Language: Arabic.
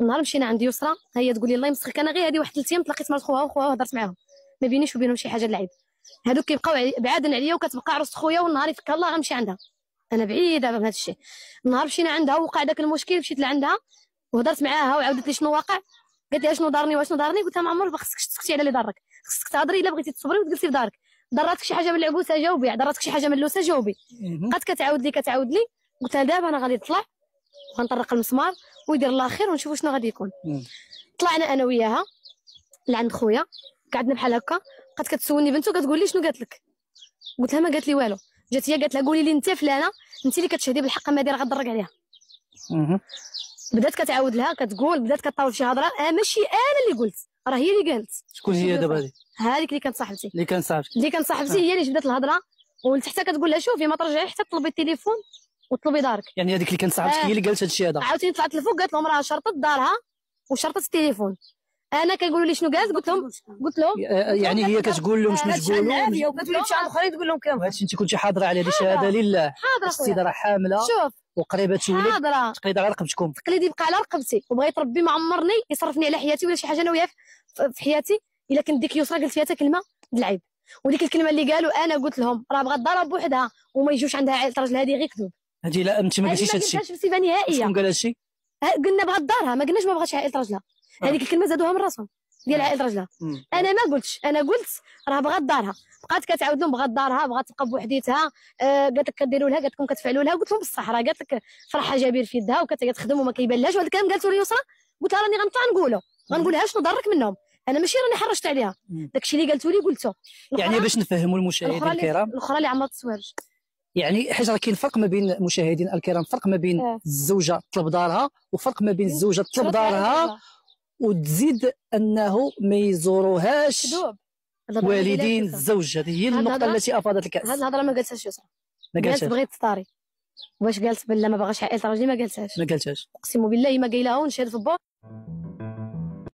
النهار مشينا عند يسرى، هي تقول لي الله يمسخك، انا غير هذه واحد 3 ايام تلاقيت مرات خوها وخوها وهضرت معاهم، ما بينيش وبينهم شي حاجه اللعيب. هذوك كيبقاو بعادا عليا، وكتبقى عروس خويا، والنهار يفك الله غنمشي عندها، انا بعيده من هذا الشيء. النهار مشينا عندها ووقع داك المشكل، مشيت لعندها وهضرت معاها وعاودت لي شنو واقع. قالت لي شنو دارني واشنو دارني، قلت لها ما عمرك ما خصكش تسكتي على اللي ضرك، خصك تهضري الا بغيتي تصبري وتجلسي في دارك. ضراتك شي حاجه من العبوسه جاوبي، ضراتك شي حاجه من اللوسه جاوبي. بقات كتعاود لي قلت لها دابا انا غادي نطلع وغنطرق المسمار ويدير الله خير ونشوفوا شنو غادي يكون. طلعنا انا وياها لعند خويا، قعدنا بحال هكا، بقات كتسولني بنتو كتقول لي شنو قالت لك. قلت لها ما قالت لي والو. جات هي قالت لها قولي لي انت فلانه، انت اللي كتشهدي بالحق ما دايره غضرك عليها. بدات كتعاود لها كتقول، بدات كطاول شي هضره، ماشي انا اللي قلت، راه هي اللي قالت. شكون هي دابا هذه؟ هذيك اللي كانت صاحبتي. اللي كانت صاحبتي هي اللي جبدت الهضره، ولتحت كتقول لها شوفي ما ترجعي حتى طلبي التليفون وطلبي دارك. يعني هذيك اللي كانت صاحبتك هي اللي قالت هذا الشيء هذا. عاوتاني طلعت لفوق قالت لهم راه شرطت دارها وشرطت التليفون. انا كيقولوا لي شنو قالت، قلت لهم يعني هي كتقول لهم شنو تقولوا، وكتولي شي عند اخرين تقول لهم كلام. وهادشي انت كنتي حاضره على هذه الشهاده لله؟ حاضره السيده راه حامله، شوف وقريبه تولد، تقليد على رقبتكم. تقليدي بقى على رقبتي، وبغيت ربي ما عمرني يصرفني على حياتي ولا شي حاجه انا وياه في حياتي الا كنت ديك يسرى قلت فيها حتى كلمه بالعيب. وديك الكلمه اللي قالوا انا قلت لهم راه بغات ضرب بوحدها وما يجوش عندها عائله راجل، هذه غير كذوب. هذه لا انت ما قلتيش هذا الشيء. ما قلتهاش بصفه نهائيه. شكون قال هذا الشيء؟ قلنا بغات دارها، ما قلناش ما بغاتش عائله راجلها. هذيك الكلمه زادوها من راسهم ديال عائله راجلها. انا ما قلتش، انا قلت راه بغات دارها. بقات كتعاود لهم بغات دارها، بغات تبقى بوحديتها. قالت لك كديروا لها، قالت لكم كتفعلوا لها. قلت لهم بصح راه قالت لك فرحه جابير في يدها وكتخدم وما كيبان لهاش، وهذا الكلام قالته لي يسرى. قلت لها راني غنطلع غنقول لها شنو ضرك منهم، انا ماشي راني حرشت عليها. داكشي اللي قالته لي قلته. يعني باش نفهموا المشاهدين الكرام، الاخرى اللي عمرها تسوارج، يعني حيت راه كاين فرق ما بين المشاهدين الكرام، فرق ما بين الزوجه تطلب دارها وفرق ما بين الزوجه تطلب دارها وتزيد انه ما يزوروهاش والدين الزوج. هذه هي النقطه التي افاضت الكاس. هذه الهضره ما قالتهاش يسرى، ما قالتهاش. بغيت تطاري واش قالت بلا ما باغاش عائله راجلي، ما قالتهاش ما قالتهاش. اقسم بالله ما قايلها ونشهد في البور.